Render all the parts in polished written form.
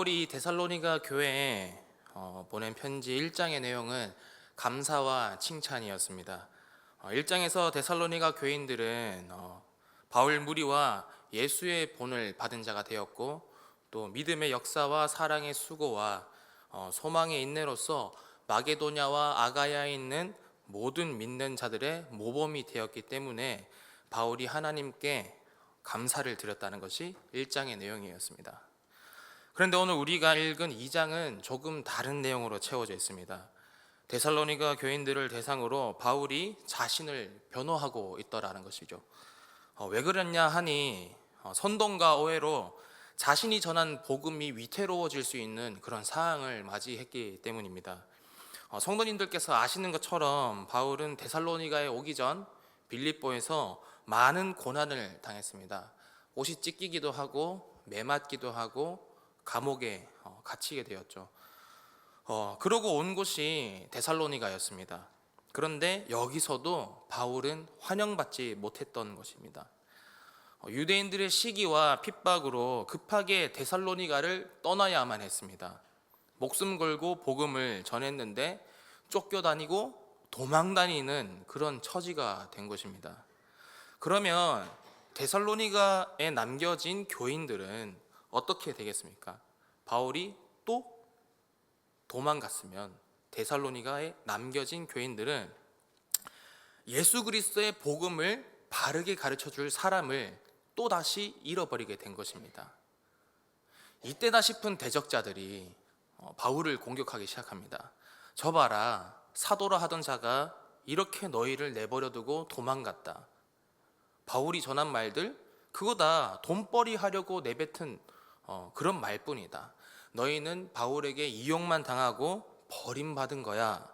바울이 데살로니가 교회에 보낸 편지 1장의 내용은 감사와 칭찬이었습니다. 1장에서 데살로니가 교인들은 바울 무리와 예수의 본을 받은 자가 되었고, 또 믿음의 역사와 사랑의 수고와 소망의 인내로서 마게도냐와 아가야에 있는 모든 믿는 자들의 모범이 되었기 때문에 바울이 하나님께 감사를 드렸다는 것이 1장의 내용이었습니다. 그런데 오늘 우리가 읽은 2장은 조금 다른 내용으로 채워져 있습니다. 데살로니가 교인들을 대상으로 바울이 자신을 변호하고 있더라는 것이죠. 왜 그랬냐 하니 선동과 오해로 자신이 전한 복음이 위태로워질 수 있는 그런 상황을 맞이했기 때문입니다. 성도님들께서 아시는 것처럼 바울은 데살로니가에 오기 전 빌립보에서 많은 고난을 당했습니다. 옷이 찢기기도 하고 매맞기도 하고 감옥에 갇히게 되었죠. 그러고 온 곳이 데살로니가였습니다. 그런데 여기서도 바울은 환영받지 못했던 것입니다. 유대인들의 시기와 핍박으로 급하게 데살로니가를 떠나야만 했습니다. 목숨 걸고 복음을 전했는데 쫓겨다니고 도망다니는 그런 처지가 된 것입니다. 그러면 데살로니가에 남겨진 교인들은 어떻게 되겠습니까? 바울이 또 도망갔으면 데살로니가에 남겨진 교인들은 예수 그리스도의 복음을 바르게 가르쳐줄 사람을 또다시 잃어버리게 된 것입니다. 이때다 싶은 대적자들이 바울을 공격하기 시작합니다. 저 봐라, 사도라 하던 자가 이렇게 너희를 내버려두고 도망갔다. 바울이 전한 말들 그거 다 돈벌이 하려고 내뱉은 그런 말뿐이다. 너희는 바울에게 이용만 당하고 버림받은 거야.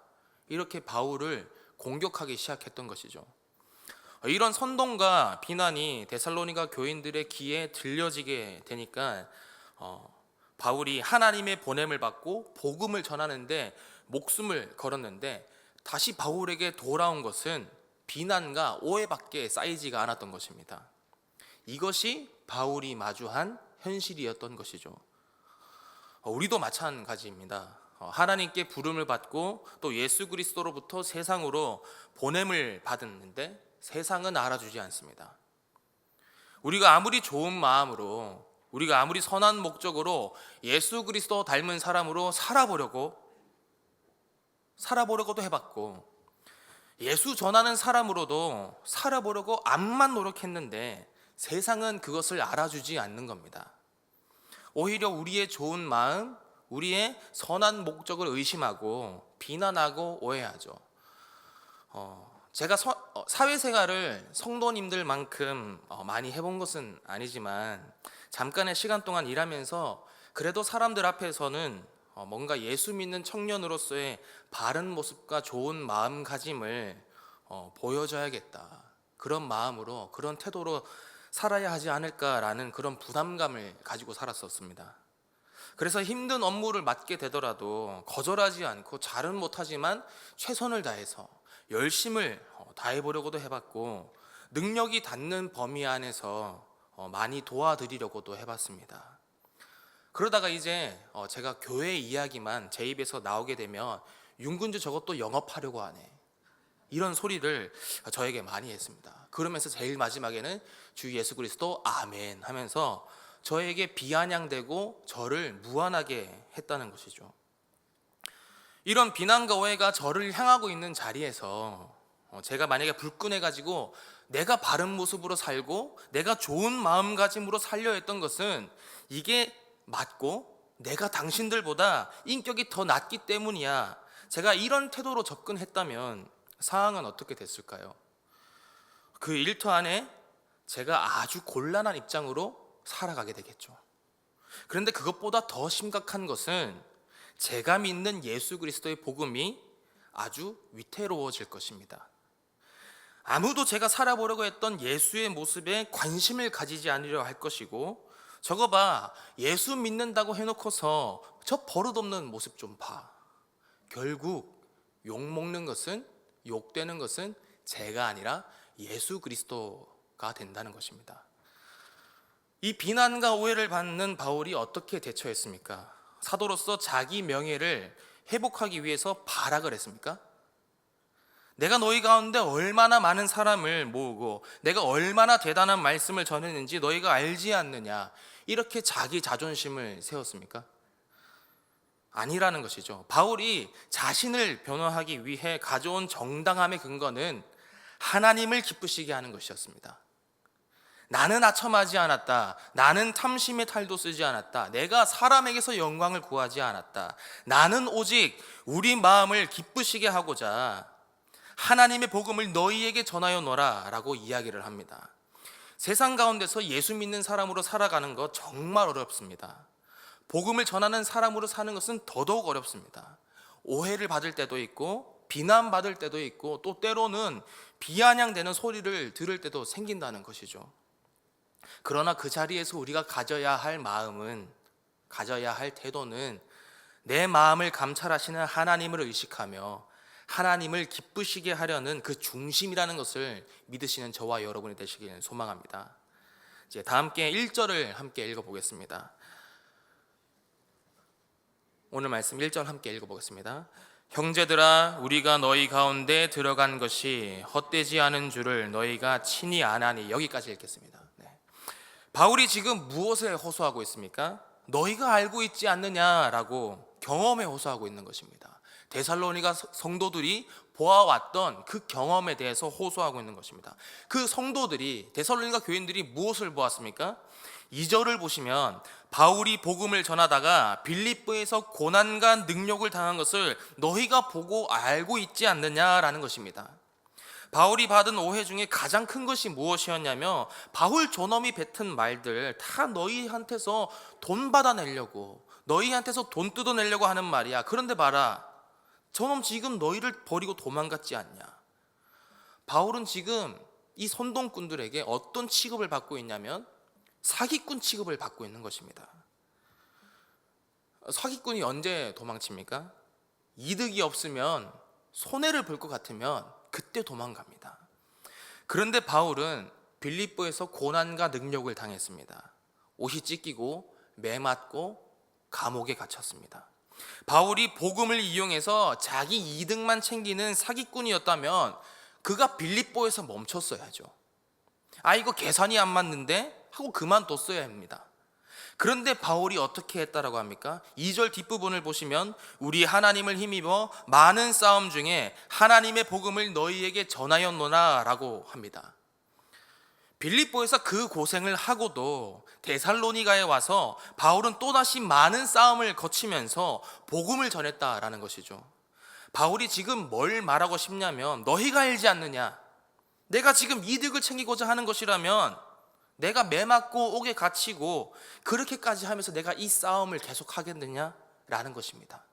이렇게 바울을 공격하기 시작했던 것이죠. 이런 선동과 비난이 데살로니가 교인들의 귀에 들려지게 되니까 바울이 하나님의 보냄을 받고 복음을 전하는데 목숨을 걸었는데 다시 바울에게 돌아온 것은 비난과 오해밖에 쌓이지가 않았던 것입니다. 이것이 바울이 마주한 현실이었던 것이죠. 우리도 마찬가지입니다. 하나님께 부름을 받고 또 예수 그리스도로부터 세상으로 보냄을 받았는데 세상은 알아주지 않습니다. 우리가 아무리 좋은 마음으로, 우리가 아무리 선한 목적으로 예수 그리스도 닮은 사람으로 살아보려고도 해봤고, 예수 전하는 사람으로도 살아보려고 암만 노력했는데 세상은 그것을 알아주지 않는 겁니다. 오히려 우리의 좋은 마음, 우리의 선한 목적을 의심하고 비난하고 오해하죠. 제가 사회생활을 성도님들만큼 많이 해본 것은 아니지만 잠깐의 시간 동안 일하면서 그래도 사람들 앞에서는 뭔가 예수 믿는 청년으로서의 바른 모습과 좋은 마음가짐을 보여줘야겠다, 그런 마음으로, 그런 태도로 살아야 하지 않을까라는 그런 부담감을 가지고 살았었습니다. 그래서 힘든 업무를 맡게 되더라도 거절하지 않고 잘은 못하지만 최선을 다해서 열심을 다해보려고도 해봤고, 능력이 닿는 범위 안에서 많이 도와드리려고도 해봤습니다. 그러다가 이제 제가 교회 이야기만 제 입에서 나오게 되면 윤군주 저것도 영업하려고 하네, 이런 소리를 저에게 많이 했습니다. 그러면서 제일 마지막에는 주 예수 그리스도 아멘 하면서 저에게 비아냥대고 저를 무안하게 했다는 것이죠. 이런 비난과 오해가 저를 향하고 있는 자리에서 제가 만약에 불끈해가지고 내가 바른 모습으로 살고 내가 좋은 마음가짐으로 살려 했던 것은 이게 맞고 내가 당신들보다 인격이 더 낮기 때문이야, 제가 이런 태도로 접근했다면 상황은 어떻게 됐을까요? 그 일터 안에 제가 아주 곤란한 입장으로 살아가게 되겠죠. 그런데 그것보다 더 심각한 것은 제가 믿는 예수 그리스도의 복음이 아주 위태로워질 것입니다. 아무도 제가 살아보려고 했던 예수의 모습에 관심을 가지지 않으려 할 것이고, 저거 봐, 예수 믿는다고 해놓고서 저 버릇없는 모습 좀 봐. 결국 욕먹는 것은, 욕되는 것은 제가 아니라 예수 그리스도가 된다는 것입니다. 이 비난과 오해를 받는 바울이 어떻게 대처했습니까? 사도로서 자기 명예를 회복하기 위해서 발악을 했습니까? 내가 너희 가운데 얼마나 많은 사람을 모으고 내가 얼마나 대단한 말씀을 전했는지 너희가 알지 않느냐, 이렇게 자기 자존심을 세웠습니까? 아니라는 것이죠. 바울이 자신을 변호하기 위해 가져온 정당함의 근거는 하나님을 기쁘시게 하는 것이었습니다. 나는 아첨하지 않았다. 나는 탐심의 탈도 쓰지 않았다. 내가 사람에게서 영광을 구하지 않았다. 나는 오직 우리 마음을 기쁘시게 하고자 하나님의 복음을 너희에게 전하여 노라 라고 이야기를 합니다. 세상 가운데서 예수 믿는 사람으로 살아가는 것 정말 어렵습니다. 복음을 전하는 사람으로 사는 것은 더더욱 어렵습니다. 오해를 받을 때도 있고 비난받을 때도 있고 또 때로는 비아냥대는 소리를 들을 때도 생긴다는 것이죠. 그러나 그 자리에서 우리가 가져야 할 마음은, 가져야 할 태도는 내 마음을 감찰하시는 하나님을 의식하며 하나님을 기쁘시게 하려는 그 중심이라는 것을 믿으시는 저와 여러분이 되시기를 소망합니다. 이제 다 함께 1절을 함께 읽어보겠습니다. 오늘 말씀 1절 함께 읽어보겠습니다. 형제들아, 우리가 너희 가운데 들어간 것이 헛되지 않은 줄을 너희가 친히 아나니. 여기까지 읽겠습니다. 바울이 지금 무엇에 호소하고 있습니까? 너희가 알고 있지 않느냐라고 경험에 호소하고 있는 것입니다. 데살로니가 성도들이 보아왔던 그 경험에 대해서 호소하고 있는 것입니다. 그 성도들이, 데살로니가 교인들이 무엇을 보았습니까? 2절을 보시면 바울이 복음을 전하다가 빌립보에서 고난과 능욕을 당한 것을 너희가 보고 알고 있지 않느냐라는 것입니다. 바울이 받은 오해 중에 가장 큰 것이 무엇이었냐면 바울 저놈이 뱉은 말들 다 너희한테서 돈 받아내려고, 너희한테서 돈 뜯어내려고 하는 말이야. 그런데 봐라, 저놈 지금 너희를 버리고 도망갔지 않냐. 바울은 지금 이 선동꾼들에게 어떤 취급을 받고 있냐면 사기꾼 취급을 받고 있는 것입니다. 사기꾼이 언제 도망칩니까? 이득이 없으면, 손해를 볼 것 같으면 그때 도망갑니다. 그런데 바울은 빌립보에서 고난과 능욕을 당했습니다. 옷이 찢기고 매맞고 감옥에 갇혔습니다. 바울이 복음을 이용해서 자기 이득만 챙기는 사기꾼이었다면 그가 빌립보에서 멈췄어야죠. 이거 계산이 안 맞는데 하고 그만뒀어야 합니다. 그런데 바울이 어떻게 했다라고 합니까? 2절 뒷부분을 보시면 우리 하나님을 힘입어 많은 싸움 중에 하나님의 복음을 너희에게 전하였노라 라고 합니다. 빌립보에서 그 고생을 하고도 데살로니가에 와서 바울은 또다시 많은 싸움을 거치면서 복음을 전했다라는 것이죠. 바울이 지금 뭘 말하고 싶냐면 너희가 알지 않느냐, 내가 지금 이득을 챙기고자 하는 것이라면 내가 매맞고 옥에 갇히고 그렇게까지 하면서 내가 이 싸움을 계속 하겠느냐라는 것입니다.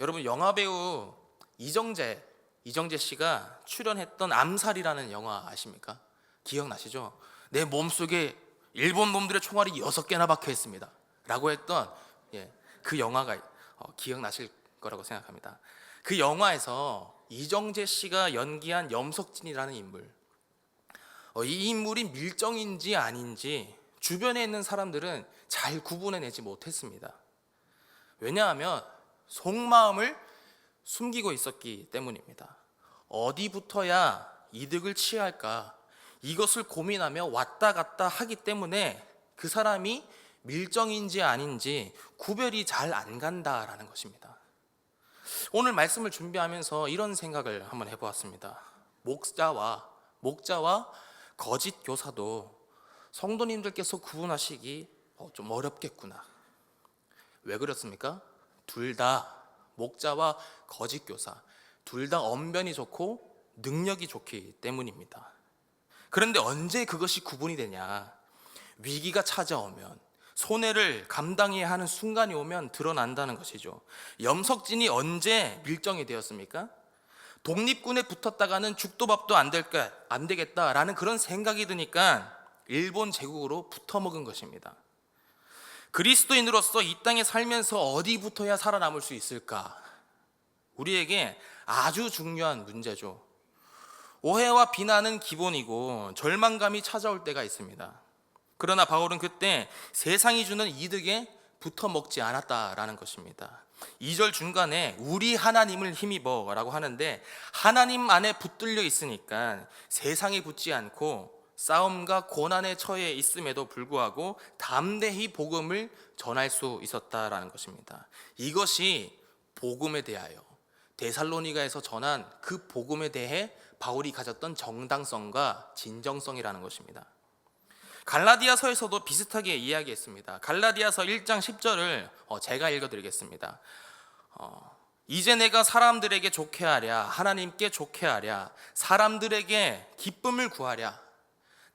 여러분, 영화배우 이정재 씨가 출연했던 암살이라는 영화 아십니까? 기억나시죠? 내 몸속에 일본 놈들의 총알이 6개나 박혀 있습니다 라고 했던 그 영화가 기억나실 거라고 생각합니다. 그 영화에서 이정재 씨가 연기한 염석진이라는 인물, 이 인물이 밀정인지 아닌지 주변에 있는 사람들은 잘 구분해내지 못했습니다. 왜냐하면 속마음을 숨기고 있었기 때문입니다. 어디부터야 이득을 취할까, 이것을 고민하며 왔다 갔다 하기 때문에 그 사람이 밀정인지 아닌지 구별이 잘 안 간다라는 것입니다. 오늘 말씀을 준비하면서 이런 생각을 한번 해보았습니다. 목자와 거짓 교사도 성도님들께서 구분하시기 좀 어렵겠구나. 왜 그렇습니까? 둘 다, 목자와 거짓 교사, 둘 다 언변이 좋고 능력이 좋기 때문입니다. 그런데 언제 그것이 구분이 되냐? 위기가 찾아오면, 손해를 감당해야 하는 순간이 오면 드러난다는 것이죠. 염석진이 언제 밀정이 되었습니까? 독립군에 붙었다가는 죽도 밥도 안 되겠다라는 그런 생각이 드니까 일본 제국으로 붙어먹은 것입니다. 그리스도인으로서 이 땅에 살면서 어디부터야 살아남을 수 있을까? 우리에게 아주 중요한 문제죠. 오해와 비난은 기본이고 절망감이 찾아올 때가 있습니다. 그러나 바울은 그때 세상이 주는 이득에 붙어 먹지 않았다라는 것입니다. 2절 중간에 우리 하나님을 힘입어 라고 하는데, 하나님 안에 붙들려 있으니까 세상에 붙지 않고 싸움과 고난에 처해 있음에도 불구하고 담대히 복음을 전할 수 있었다라는 것입니다. 이것이 복음에 대하여 데살로니가에서 전한 그 복음에 대해 바울이 가졌던 정당성과 진정성이라는 것입니다. 갈라디아서에서도 비슷하게 이야기했습니다. 갈라디아서 1장 10절을 제가 읽어드리겠습니다. 이제 내가 사람들에게 좋게 하랴, 하나님께 좋게 하랴, 사람들에게 기쁨을 구하랴.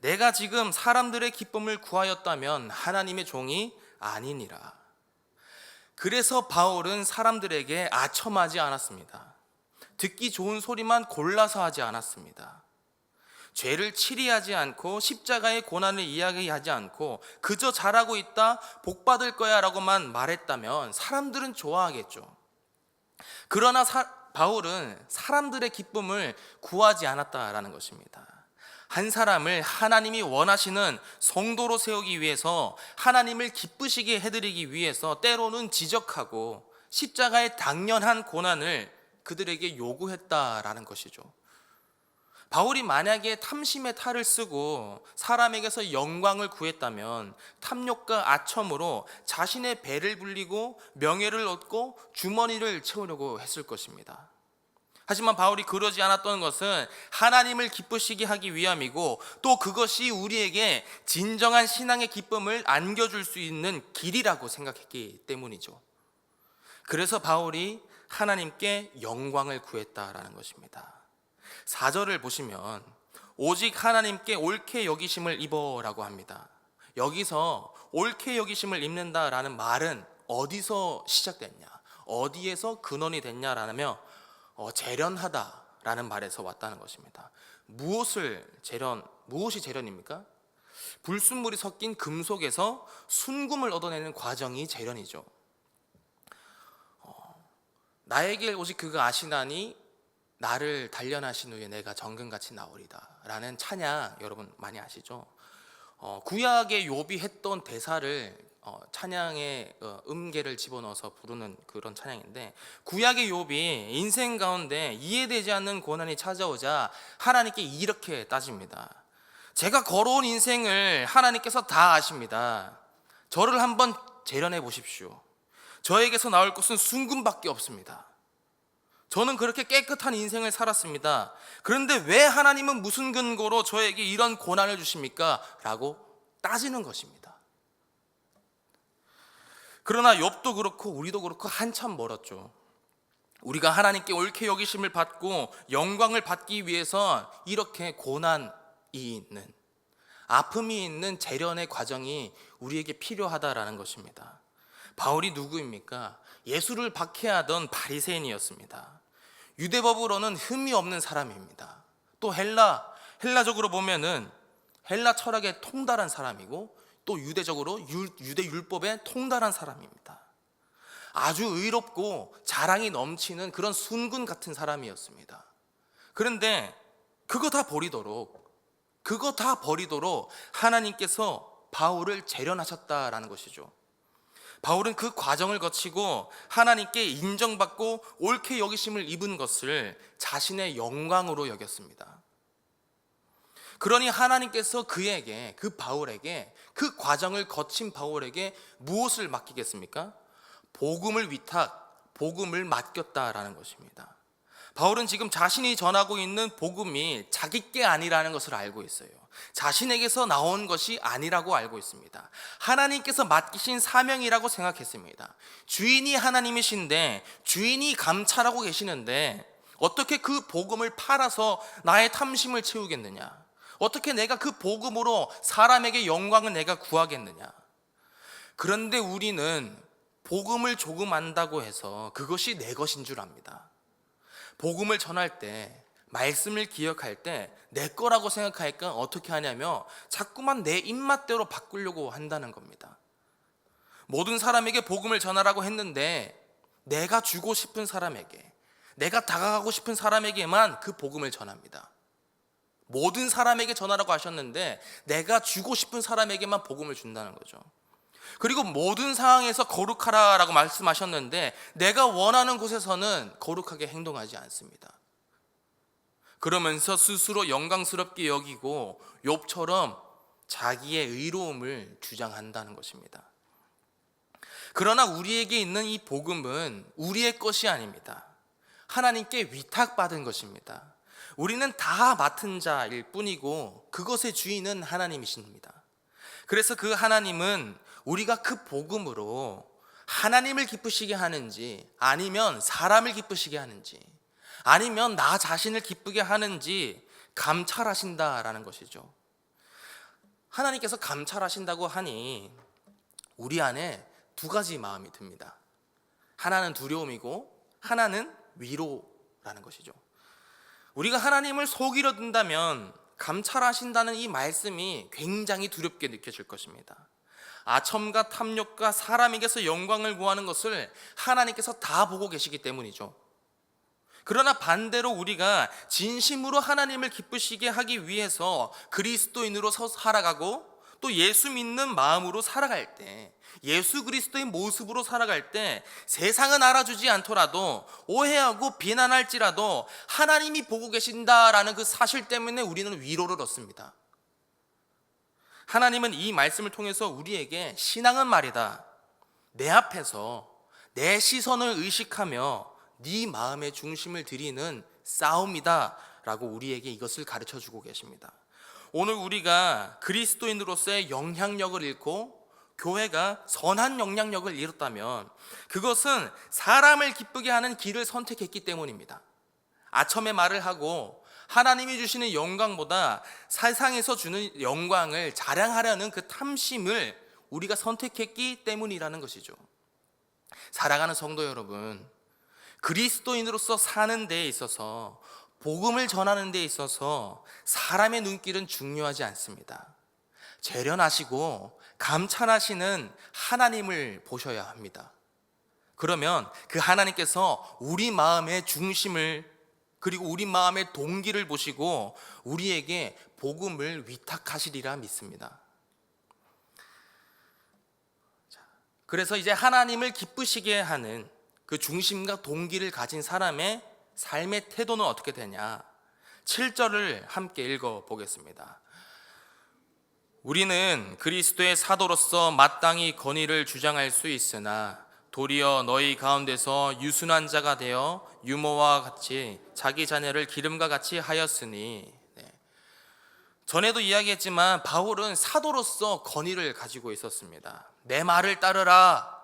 내가 지금 사람들의 기쁨을 구하였다면 하나님의 종이 아니니라. 그래서 바울은 사람들에게 아첨하지 않았습니다. 듣기 좋은 소리만 골라서 하지 않았습니다. 죄를 치리하지 않고 십자가의 고난을 이야기하지 않고 그저 잘하고 있다, 복 받을 거야 라고만 말했다면 사람들은 좋아하겠죠. 그러나 바울은 사람들의 기쁨을 구하지 않았다라는 것입니다. 한 사람을 하나님이 원하시는 성도로 세우기 위해서, 하나님을 기쁘시게 해드리기 위해서 때로는 지적하고 십자가의 당연한 고난을 그들에게 요구했다라는 것이죠. 바울이 만약에 탐심의 탈을 쓰고 사람에게서 영광을 구했다면 탐욕과 아첨으로 자신의 배를 불리고 명예를 얻고 주머니를 채우려고 했을 것입니다. 하지만 바울이 그러지 않았던 것은 하나님을 기쁘시게 하기 위함이고, 또 그것이 우리에게 진정한 신앙의 기쁨을 안겨줄 수 있는 길이라고 생각했기 때문이죠. 그래서 바울이 하나님께 영광을 구했다라는 것입니다. 4절을 보시면 오직 하나님께 옳게 여기심을 입어라고 합니다. 여기서 옳게 여기심을 입는다라는 말은 어디서 시작됐냐, 어디에서 근원이 됐냐라며 재련하다라는 말에서 왔다는 것입니다. 무엇이 재련입니까? 불순물이 섞인 금속에서 순금을 얻어내는 과정이 재련이죠. 나에게 오직 그가 아시나니 나를 단련하신 후에 내가 정금같이 나오리다 라는 찬양 여러분 많이 아시죠? 구약의 욥이 했던 대사를 찬양의 음계를 집어넣어서 부르는 그런 찬양인데, 구약의 욥이 인생 가운데 이해되지 않는 고난이 찾아오자 하나님께 이렇게 따집니다. 제가 걸어온 인생을 하나님께서 다 아십니다. 저를 한번 재련해 보십시오. 저에게서 나올 것은 순금밖에 없습니다. 저는 그렇게 깨끗한 인생을 살았습니다. 그런데 왜 하나님은 무슨 근거로 저에게 이런 고난을 주십니까? 라고 따지는 것입니다. 그러나 욥도 그렇고 우리도 그렇고 한참 멀었죠. 우리가 하나님께 옳게 여기심을 받고 영광을 받기 위해서 이렇게 고난이 있는, 아픔이 있는 재련의 과정이 우리에게 필요하다라는 것입니다. 바울이 누구입니까? 예수를 박해하던 바리새인이었습니다. 유대법으로는 흠이 없는 사람입니다. 또 헬라적으로 보면은 헬라 철학에 통달한 사람이고, 또 유대적으로 유대 율법에 통달한 사람입니다. 아주 의롭고 자랑이 넘치는 그런 순군 같은 사람이었습니다. 그런데 그거 다 버리도록 하나님께서 바울을 재련하셨다라는 것이죠. 바울은 그 과정을 거치고 하나님께 인정받고 옳게 여기심을 입은 것을 자신의 영광으로 여겼습니다. 그러니 하나님께서 바울에게 그 과정을 거친 바울에게 무엇을 맡기겠습니까? 복음을 맡겼다라는 것입니다. 바울은 지금 자신이 전하고 있는 복음이 자기 게 아니라는 것을 알고 있어요. 자신에게서 나온 것이 아니라고 알고 있습니다. 하나님께서 맡기신 사명이라고 생각했습니다. 주인이 하나님이신데, 주인이 감찰하고 계시는데 어떻게 그 복음을 팔아서 나의 탐심을 채우겠느냐? 어떻게 내가 그 복음으로 사람에게 영광을 내가 구하겠느냐? 그런데 우리는 복음을 조금 안다고 해서 그것이 내 것인 줄 압니다. 복음을 전할 때, 말씀을 기억할 때 내 거라고 생각하니까 어떻게 하냐면 자꾸만 내 입맛대로 바꾸려고 한다는 겁니다. 모든 사람에게 복음을 전하라고 했는데 내가 주고 싶은 사람에게, 내가 다가가고 싶은 사람에게만 그 복음을 전합니다. 모든 사람에게 전하라고 하셨는데 내가 주고 싶은 사람에게만 복음을 준다는 거죠. 그리고 모든 상황에서 거룩하라라고 말씀하셨는데 내가 원하는 곳에서는 거룩하게 행동하지 않습니다. 그러면서 스스로 영광스럽게 여기고 욥처럼 자기의 의로움을 주장한다는 것입니다. 그러나 우리에게 있는 이 복음은 우리의 것이 아닙니다. 하나님께 위탁받은 것입니다. 우리는 다 맡은 자일 뿐이고 그것의 주인은 하나님이십니다. 그래서 그 하나님은 우리가 그 복음으로 하나님을 기쁘시게 하는지, 아니면 사람을 기쁘시게 하는지, 아니면 나 자신을 기쁘게 하는지 감찰하신다라는 것이죠. 하나님께서 감찰하신다고 하니 우리 안에 두 가지 마음이 듭니다. 하나는 두려움이고 하나는 위로라는 것이죠. 우리가 하나님을 속이려 든다면 감찰하신다는 이 말씀이 굉장히 두렵게 느껴질 것입니다. 아첨과 탐욕과 사람에게서 영광을 구하는 것을 하나님께서 다 보고 계시기 때문이죠. 그러나 반대로 우리가 진심으로 하나님을 기쁘시게 하기 위해서 그리스도인으로 살아가고 또 예수 믿는 마음으로 살아갈 때, 예수 그리스도의 모습으로 살아갈 때 세상은 알아주지 않더라도 오해하고 비난할지라도 하나님이 보고 계신다라는 그 사실 때문에 우리는 위로를 얻습니다. 하나님은 이 말씀을 통해서 우리에게 신앙은 말이다, 내 앞에서 내 시선을 의식하며 네 마음의 중심을 드리는 싸움이다 라고 우리에게 이것을 가르쳐 주고 계십니다. 오늘 우리가 그리스도인으로서의 영향력을 잃고 교회가 선한 영향력을 잃었다면 그것은 사람을 기쁘게 하는 길을 선택했기 때문입니다. 아첨의 말을 하고 하나님이 주시는 영광보다 세상에서 주는 영광을 자랑하려는 그 탐심을 우리가 선택했기 때문이라는 것이죠. 사랑하는 성도 여러분, 그리스도인으로서 사는 데에 있어서, 복음을 전하는 데에 있어서 사람의 눈길은 중요하지 않습니다. 재련하시고 감찰하시는 하나님을 보셔야 합니다. 그러면 그 하나님께서 우리 마음의 중심을, 그리고 우리 마음의 동기를 보시고 우리에게 복음을 위탁하시리라 믿습니다. 그래서 이제 하나님을 기쁘시게 하는 그 중심과 동기를 가진 사람의 삶의 태도는 어떻게 되냐? 7절을 함께 읽어보겠습니다. 우리는 그리스도의 사도로서 마땅히 권위를 주장할 수 있으나 도리어 너희 가운데서 유순한 자가 되어 유모와 같이 자기 자녀를 기름과 같이 하였으니, 전에도 이야기했지만 바울은 사도로서 권위를 가지고 있었습니다. 내 말을 따르라,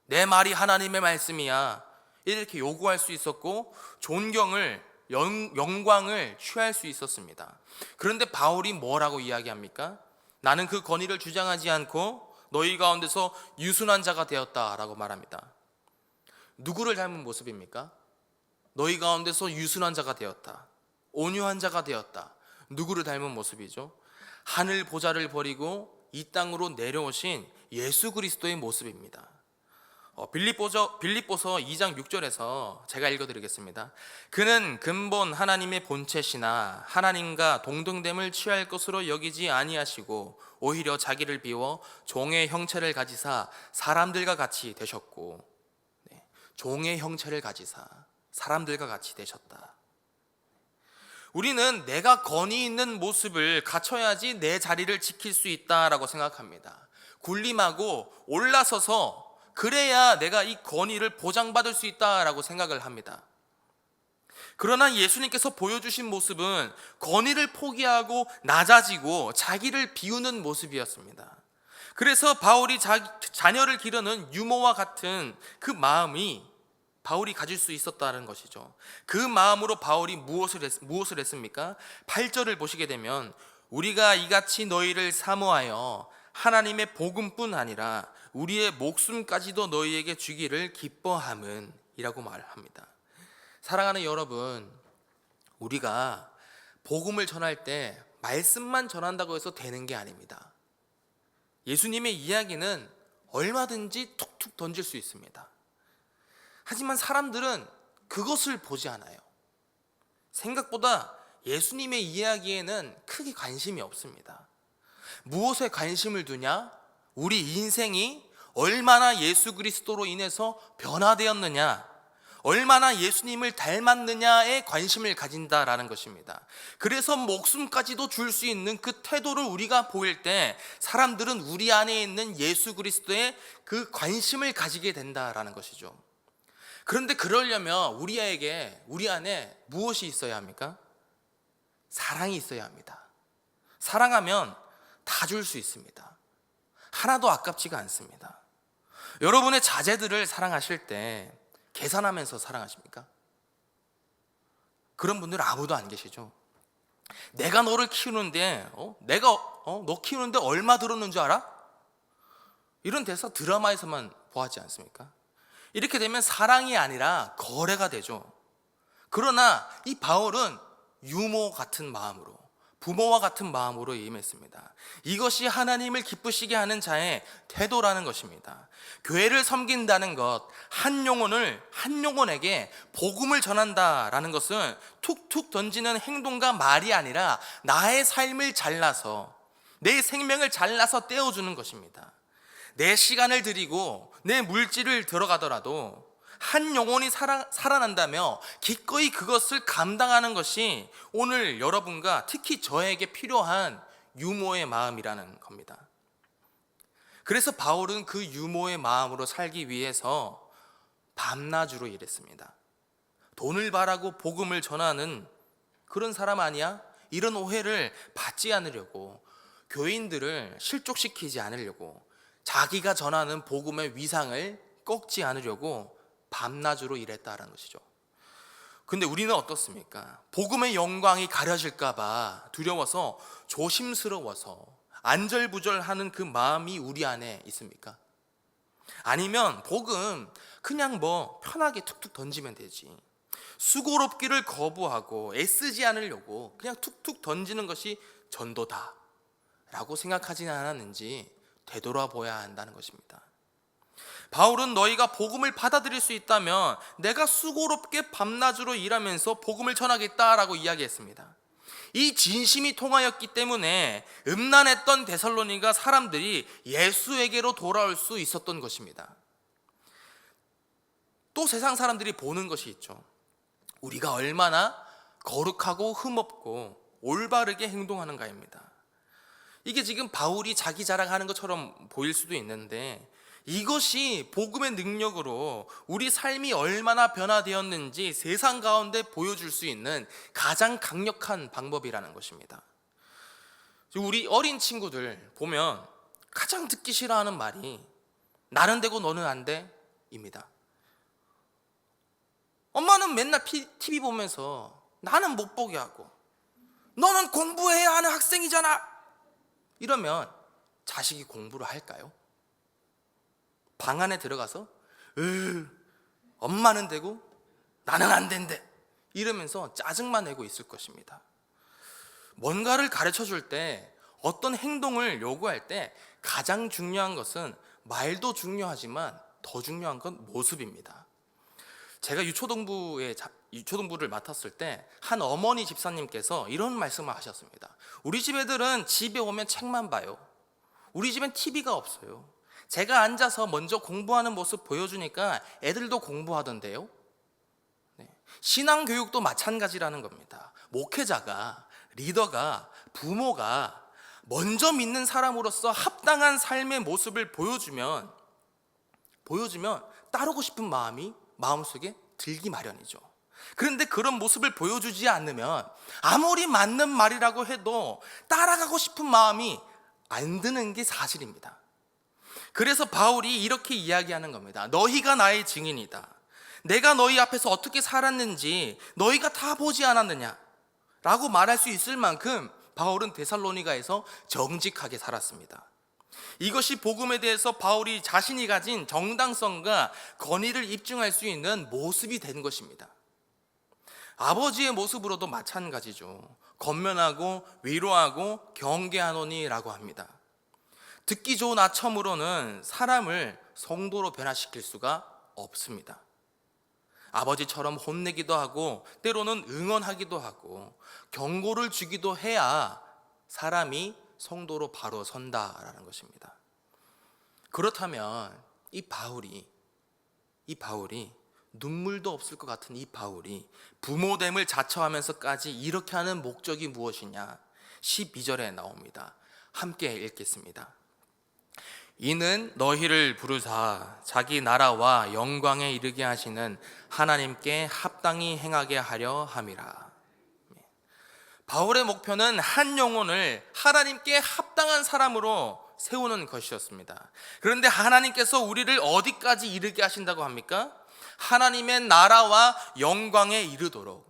내 말이 하나님의 말씀이야, 이렇게 요구할 수 있었고 존경을, 영광을 취할 수 있었습니다. 그런데 바울이 뭐라고 이야기합니까? 나는 그 권위를 주장하지 않고 너희 가운데서 유순한 자가 되었다라고 말합니다. 누구를 닮은 모습입니까? 너희 가운데서 유순한 자가 되었다, 온유한 자가 되었다. 누구를 닮은 모습이죠? 하늘 보좌를 버리고 이 땅으로 내려오신 예수 그리스도의 모습입니다. 빌립보서 2장 6절에서 제가 읽어드리겠습니다. 그는 근본 하나님의 본체시나 하나님과 동등됨을 취할 것으로 여기지 아니하시고 오히려 자기를 비워 종의 형체를 가지사 사람들과 같이 되셨고, 종의 형체를 가지사 사람들과 같이 되셨다. 우리는 내가 권위 있는 모습을 갖춰야지 내 자리를 지킬 수 있다라고 생각합니다. 군림하고 올라서서 그래야 내가 이 권위를 보장받을 수 있다라고 생각을 합니다. 그러나 예수님께서 보여주신 모습은 권위를 포기하고 낮아지고 자기를 비우는 모습이었습니다. 그래서 바울이 자녀를 기르는 유모와 같은 그 마음이 바울이 가질 수 있었다는 것이죠. 그 마음으로 바울이 무엇을 했습니까? 8절을 보시게 되면 우리가 이같이 너희를 사모하여 하나님의 복음뿐 아니라 우리의 목숨까지도 너희에게 주기를 기뻐함은 이라고 말합니다. 사랑하는 여러분, 우리가 복음을 전할 때 말씀만 전한다고 해서 되는 게 아닙니다. 예수님의 이야기는 얼마든지 툭툭 던질 수 있습니다. 하지만 사람들은 그것을 보지 않아요. 생각보다 예수님의 이야기에는 크게 관심이 없습니다. 무엇에 관심을 두냐? 우리 인생이 얼마나 예수 그리스도로 인해서 변화되었느냐, 얼마나 예수님을 닮았느냐에 관심을 가진다라는 것입니다. 그래서 목숨까지도 줄 수 있는 그 태도를 우리가 보일 때 사람들은 우리 안에 있는 예수 그리스도에 그 관심을 가지게 된다라는 것이죠. 그런데 그러려면 우리 안에 무엇이 있어야 합니까? 사랑이 있어야 합니다. 사랑하면 다 줄 수 있습니다. 하나도 아깝지가 않습니다. 여러분의 자제들을 사랑하실 때 계산하면서 사랑하십니까? 그런 분들 아무도 안 계시죠. 내가 너를 키우는데 너 키우는데 얼마 들었는 줄 알아? 이런 대사 드라마에서만 보았지 않습니까? 이렇게 되면 사랑이 아니라 거래가 되죠. 그러나 이 바울은 유모 같은 마음으로, 부모와 같은 마음으로 임했습니다. 이것이 하나님을 기쁘시게 하는 자의 태도라는 것입니다. 교회를 섬긴다는 것, 한 영혼에게 복음을 전한다라는 것은 툭툭 던지는 행동과 말이 아니라 나의 삶을 잘라서, 내 생명을 잘라서 떼어주는 것입니다. 내 시간을 들이고 내 물질을 들어가더라도 한 영혼이 살아난다며 기꺼이 그것을 감당하는 것이 오늘 여러분과 특히 저에게 필요한 유모의 마음이라는 겁니다. 그래서 바울은 그 유모의 마음으로 살기 위해서 밤낮으로 일했습니다. 돈을 바라고 복음을 전하는 그런 사람 아니야? 이런 오해를 받지 않으려고, 교인들을 실족시키지 않으려고, 자기가 전하는 복음의 위상을 꺾지 않으려고 밤낮으로 일했다라는 것이죠. 근데 우리는 어떻습니까? 복음의 영광이 가려질까 봐 두려워서, 조심스러워서 안절부절하는 그 마음이 우리 안에 있습니까? 아니면 복음 그냥 편하게 툭툭 던지면 되지, 수고롭기를 거부하고 애쓰지 않으려고 그냥 툭툭 던지는 것이 전도다 라고 생각하지는 않았는지 되돌아봐야 한다는 것입니다. 바울은 너희가 복음을 받아들일 수 있다면 내가 수고롭게 밤낮으로 일하면서 복음을 전하겠다라고 이야기했습니다. 이 진심이 통하였기 때문에 음란했던 데살로니가 사람들이 예수에게로 돌아올 수 있었던 것입니다. 또 세상 사람들이 보는 것이 있죠. 우리가 얼마나 거룩하고 흠없고 올바르게 행동하는가입니다. 이게 지금 바울이 자기 자랑하는 것처럼 보일 수도 있는데, 이것이 복음의 능력으로 우리 삶이 얼마나 변화되었는지 세상 가운데 보여줄 수 있는 가장 강력한 방법이라는 것입니다. 우리 어린 친구들 보면 가장 듣기 싫어하는 말이 나는 되고 너는 안 돼? 입니다. 엄마는 맨날 TV 보면서 나는 못 보게 하고, 너는 공부해야 하는 학생이잖아, 이러면 자식이 공부를 할까요? 방 안에 들어가서 엄마는 되고 나는 안 된대 이러면서 짜증만 내고 있을 것입니다. 뭔가를 가르쳐 줄 때, 어떤 행동을 요구할 때 가장 중요한 것은 말도 중요하지만 더 중요한 건 모습입니다. 제가 유초동부를 맡았을 때 한 어머니 집사님께서 이런 말씀을 하셨습니다. 우리 집 애들은 집에 오면 책만 봐요. 우리 집엔 TV가 없어요. 제가 앉아서 먼저 공부하는 모습 보여주니까 애들도 공부하던데요. 신앙교육도 마찬가지라는 겁니다. 목회자가, 리더가, 부모가 먼저 믿는 사람으로서 합당한 삶의 모습을 보여주면 따르고 싶은 마음이 마음속에 들기 마련이죠. 그런데 그런 모습을 보여주지 않으면 아무리 맞는 말이라고 해도 따라가고 싶은 마음이 안 드는 게 사실입니다. 그래서 바울이 이렇게 이야기하는 겁니다. 너희가 나의 증인이다. 내가 너희 앞에서 어떻게 살았는지 너희가 다 보지 않았느냐 라고 말할 수 있을 만큼 바울은 데살로니가에서 정직하게 살았습니다. 이것이 복음에 대해서 바울이 자신이 가진 정당성과 권위를 입증할 수 있는 모습이 된 것입니다. 아버지의 모습으로도 마찬가지죠. 권면하고 위로하고 경계하노니라고 합니다. 듣기 좋은 아첨으로는 사람을 성도로 변화시킬 수가 없습니다. 아버지처럼 혼내기도 하고 때로는 응원하기도 하고 경고를 주기도 해야 사람이 성도로 바로 선다라는 것입니다. 그렇다면 이 바울이 눈물도 없을 것 같은 이 바울이 부모됨을 자처하면서까지 이렇게 하는 목적이 무엇이냐? 12절에 나옵니다. 함께 읽겠습니다. 이는 너희를 부르사 자기 나라와 영광에 이르게 하시는 하나님께 합당히 행하게 하려 함이라. 바울의 목표는 한 영혼을 하나님께 합당한 사람으로 세우는 것이었습니다. 그런데 하나님께서 우리를 어디까지 이르게 하신다고 합니까? 하나님의 나라와 영광에 이르도록,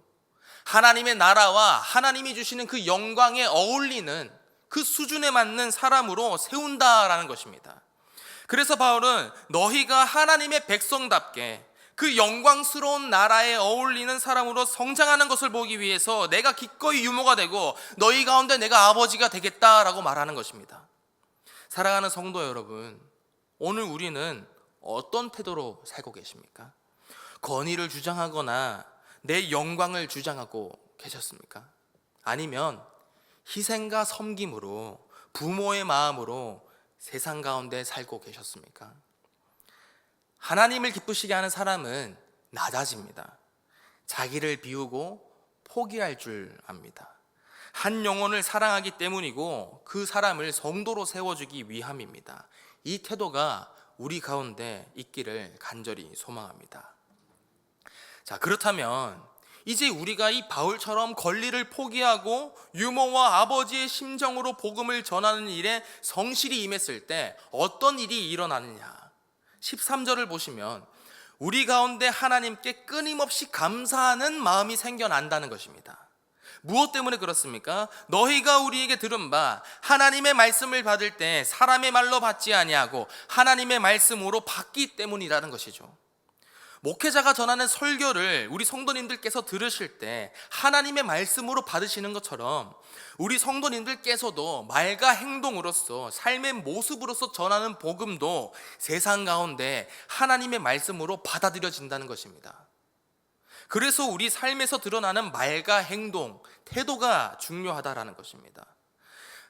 하나님의 나라와 하나님이 주시는 그 영광에 어울리는 그 수준에 맞는 사람으로 세운다라는 것입니다. 그래서 바울은 너희가 하나님의 백성답게 그 영광스러운 나라에 어울리는 사람으로 성장하는 것을 보기 위해서 내가 기꺼이 유모가 되고 너희 가운데 내가 아버지가 되겠다라고 말하는 것입니다. 사랑하는 성도 여러분, 오늘 우리는 어떤 태도로 살고 계십니까? 권위를 주장하거나 내 영광을 주장하고 계셨습니까? 아니면 희생과 섬김으로 부모의 마음으로 세상 가운데 살고 계셨습니까? 하나님을 기쁘시게 하는 사람은 낮아집니다. 자기를 비우고 포기할 줄 압니다. 한 영혼을 사랑하기 때문이고 그 사람을 성도로 세워주기 위함입니다. 이 태도가 우리 가운데 있기를 간절히 소망합니다. 자, 그렇다면 이제 우리가 이 바울처럼 권리를 포기하고 유모와 아버지의 심정으로 복음을 전하는 일에 성실히 임했을 때 어떤 일이 일어나느냐? 13절을 보시면 우리 가운데 하나님께 끊임없이 감사하는 마음이 생겨난다는 것입니다. 무엇 때문에 그렇습니까? 너희가 우리에게 들은 바 하나님의 말씀을 받을 때 사람의 말로 받지 아니하고 하나님의 말씀으로 받기 때문이라는 것이죠. 목회자가 전하는 설교를 우리 성도님들께서 들으실 때 하나님의 말씀으로 받으시는 것처럼 우리 성도님들께서도 말과 행동으로서 삶의 모습으로서 전하는 복음도 세상 가운데 하나님의 말씀으로 받아들여진다는 것입니다. 그래서 우리 삶에서 드러나는 말과 행동, 태도가 중요하다라는 것입니다.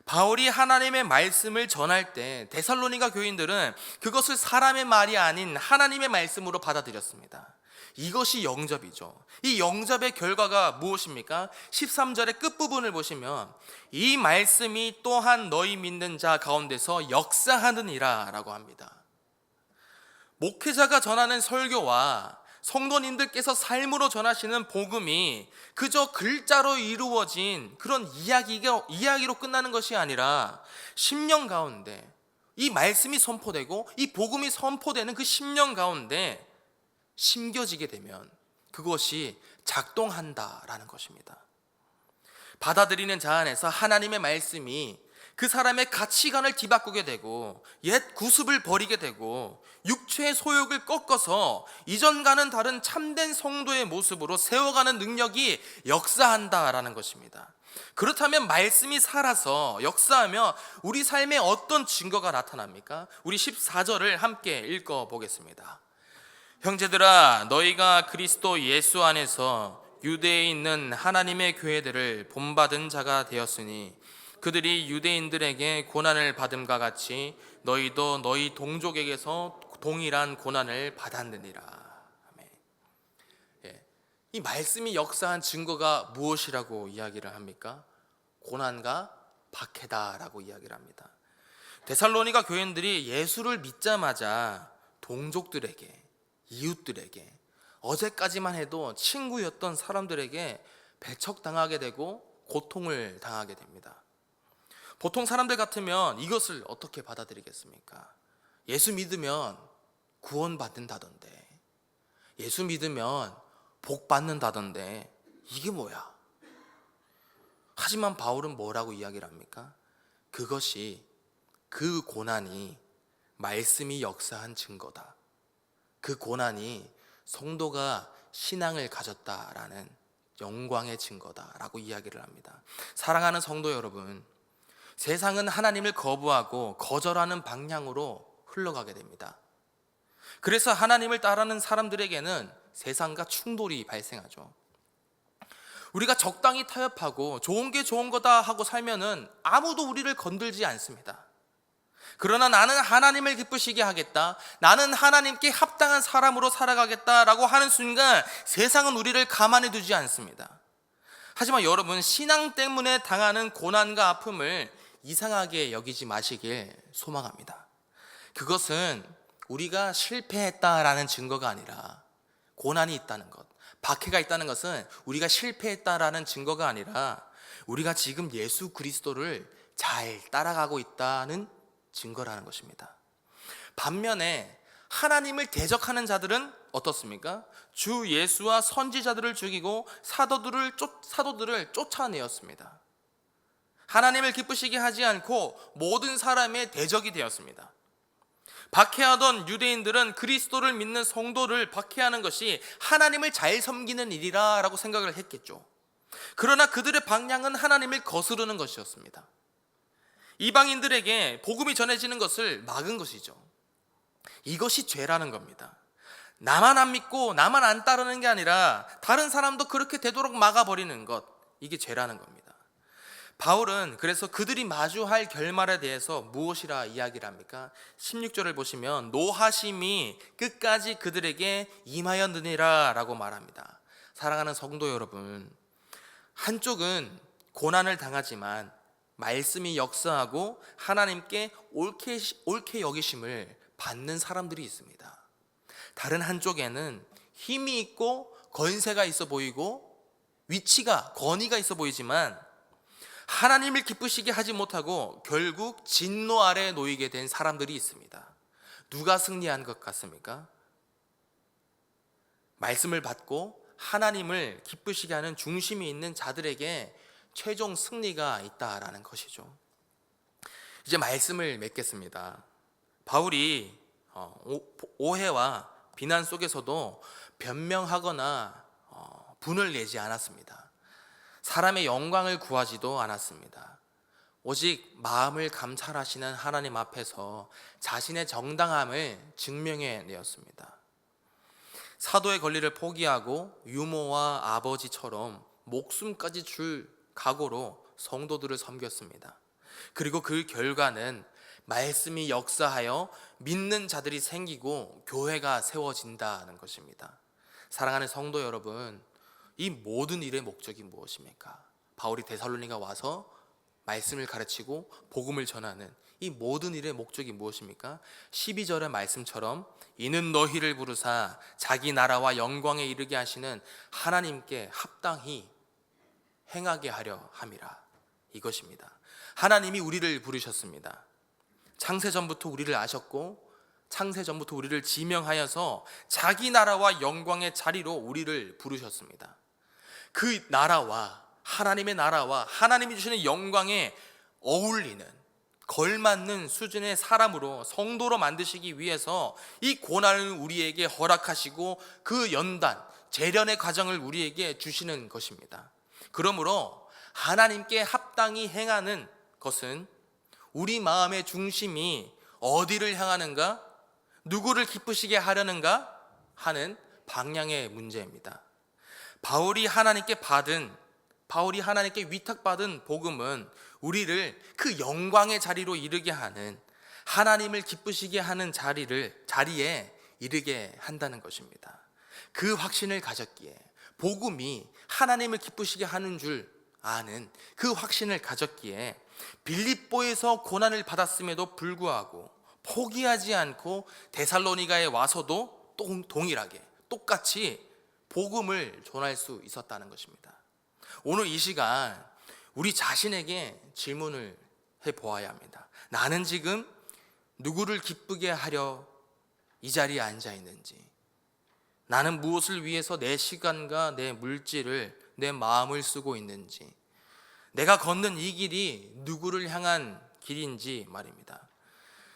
바울이 하나님의 말씀을 전할 때 데살로니가 교인들은 그것을 사람의 말이 아닌 하나님의 말씀으로 받아들였습니다. 이것이 영접이죠. 이 영접의 결과가 무엇입니까? 13절의 끝부분을 보시면 이 말씀이 또한 너희 믿는 자 가운데서 역사하느니라 라고 합니다. 목회자가 전하는 설교와 성도님들께서 삶으로 전하시는 복음이 그저 글자로 이루어진 그런 이야기로 끝나는 것이 아니라 심령 가운데 이 말씀이 선포되고 이 복음이 선포되는 그 심령 가운데 심겨지게 되면 그것이 작동한다라는 것입니다. 받아들이는 자 안에서 하나님의 말씀이 그 사람의 가치관을 뒤바꾸게 되고 옛 구습을 버리게 되고 육체의 소욕을 꺾어서 이전과는 다른 참된 성도의 모습으로 세워가는 능력이 역사한다라는 것입니다. 그렇다면 말씀이 살아서 역사하며 우리 삶에 어떤 증거가 나타납니까? 우리 14절을 함께 읽어보겠습니다. 형제들아, 너희가 그리스도 예수 안에서 유대에 있는 하나님의 교회들을 본받은 자가 되었으니 그들이 유대인들에게 고난을 받음과 같이 너희도 너희 동족에게서 동일한 고난을 받았느니라. 아멘. 이 말씀이 역사한 증거가 무엇이라고 이야기를 합니까? 고난과 박해다라고 이야기를 합니다. 데살로니가 교인들이 예수를 믿자마자 동족들에게, 이웃들에게, 어제까지만 해도 친구였던 사람들에게 배척당하게 되고 고통을 당하게 됩니다. 보통 사람들 같으면 이것을 어떻게 받아들이겠습니까? 예수 믿으면 구원받는다던데, 예수 믿으면 복 받는다던데 이게 뭐야? 하지만 바울은 뭐라고 이야기를 합니까? 그것이, 그 고난이 말씀이 역사한 증거다. 그 고난이 성도가 신앙을 가졌다라는 영광의 증거다라고 이야기를 합니다. 사랑하는 성도 여러분, 세상은 하나님을 거부하고 거절하는 방향으로 흘러가게 됩니다. 그래서 하나님을 따르는 사람들에게는 세상과 충돌이 발생하죠. 우리가 적당히 타협하고 좋은 게 좋은 거다 하고 살면은 아무도 우리를 건들지 않습니다. 그러나 나는 하나님을 기쁘시게 하겠다, 나는 하나님께 합당한 사람으로 살아가겠다라고 하는 순간 세상은 우리를 가만히 두지 않습니다. 하지만 여러분, 신앙 때문에 당하는 고난과 아픔을 이상하게 여기지 마시길 소망합니다. 그것은 우리가 실패했다라는 증거가 아니라, 고난이 있다는 것, 박해가 있다는 것은 우리가 실패했다라는 증거가 아니라 우리가 지금 예수 그리스도를 잘 따라가고 있다는 증거라는 것입니다. 반면에 하나님을 대적하는 자들은 어떻습니까? 주 예수와 선지자들을 죽이고 사도들을 쫓아내었습니다. 하나님을 기쁘시게 하지 않고 모든 사람의 대적이 되었습니다. 박해하던 유대인들은 그리스도를 믿는 성도를 박해하는 것이 하나님을 잘 섬기는 일이라고 생각을 했겠죠. 그러나 그들의 방향은 하나님을 거스르는 것이었습니다. 이방인들에게 복음이 전해지는 것을 막은 것이죠. 이것이 죄라는 겁니다. 나만 안 믿고 나만 안 따르는 게 아니라 다른 사람도 그렇게 되도록 막아버리는 것, 이게 죄라는 겁니다. 바울은 그래서 그들이 마주할 결말에 대해서 무엇이라 이야기를 합니까? 16절을 보시면 노하심이 끝까지 그들에게 임하였느니라 라고 말합니다. 사랑하는 성도 여러분, 한쪽은 고난을 당하지만 말씀이 역사하고 하나님께 옳게 여기심을 받는 사람들이 있습니다. 다른 한쪽에는 힘이 있고 권세가 있어 보이고 권위가 있어 보이지만 하나님을 기쁘시게 하지 못하고 결국 진노 아래에 놓이게 된 사람들이 있습니다. 누가 승리한 것 같습니까? 말씀을 받고 하나님을 기쁘시게 하는 중심이 있는 자들에게 최종 승리가 있다라는 것이죠. 이제 말씀을 맺겠습니다. 바울이 오해와 비난 속에서도 변명하거나 분을 내지 않았습니다. 사람의 영광을 구하지도 않았습니다. 오직 마음을 감찰하시는 하나님 앞에서 자신의 정당함을 증명해 내었습니다. 사도의 권리를 포기하고 유모와 아버지처럼 목숨까지 줄 각오로 성도들을 섬겼습니다. 그리고 그 결과는 말씀이 역사하여 믿는 자들이 생기고 교회가 세워진다는 것입니다. 사랑하는 성도 여러분, 이 모든 일의 목적이 무엇입니까? 바울이 데살로니가 와서 말씀을 가르치고 복음을 전하는 이 모든 일의 목적이 무엇입니까? 12절의 말씀처럼 이는 너희를 부르사 자기 나라와 영광에 이르게 하시는 하나님께 합당히 행하게 하려 함이라. 이것입니다. 하나님이 우리를 부르셨습니다. 창세전부터 우리를 아셨고 창세전부터 우리를 지명하여서 자기 나라와 영광의 자리로 우리를 부르셨습니다. 그 나라와 하나님의 나라와 하나님이 주시는 영광에 어울리는 걸맞는 수준의 사람으로 성도로 만드시기 위해서 이 고난을 우리에게 허락하시고 그 연단 재련의 과정을 우리에게 주시는 것입니다. 그러므로 하나님께 합당히 행하는 것은 우리 마음의 중심이 어디를 향하는가, 누구를 기쁘시게 하려는가 하는 방향의 문제입니다. 바울이 하나님께 위탁받은 복음은 우리를 그 영광의 자리로 이르게 하는, 하나님을 기쁘시게 하는 자리에 이르게 한다는 것입니다. 그 확신을 가졌기에, 복음이 하나님을 기쁘시게 하는 줄 아는 그 확신을 가졌기에 빌립보에서 고난을 받았음에도 불구하고 포기하지 않고 데살로니가에 와서도 동일하게 똑같이 복음을 전할 수 있었다는 것입니다. 오늘 이 시간 우리 자신에게 질문을 해보아야 합니다. 나는 지금 누구를 기쁘게 하려 이 자리에 앉아 있는지, 나는 무엇을 위해서 내 시간과 내 물질을, 내 마음을 쓰고 있는지, 내가 걷는 이 길이 누구를 향한 길인지 말입니다.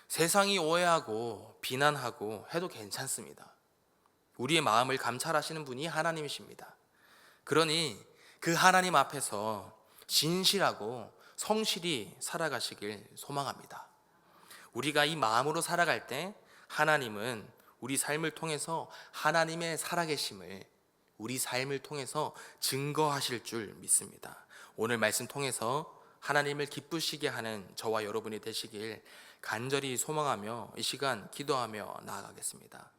세상이 오해하고 비난하고 해도 괜찮습니다. 우리의 마음을 감찰하시는 분이 하나님이십니다. 그러니 그 하나님 앞에서 진실하고 성실히 살아가시길 소망합니다. 우리가 이 마음으로 살아갈 때 하나님은 우리 삶을 통해서 하나님의 살아계심을 우리 삶을 통해서 증거하실 줄 믿습니다. 오늘 말씀 통해서 하나님을 기쁘시게 하는 저와 여러분이 되시길 간절히 소망하며 이 시간 기도하며 나아가겠습니다.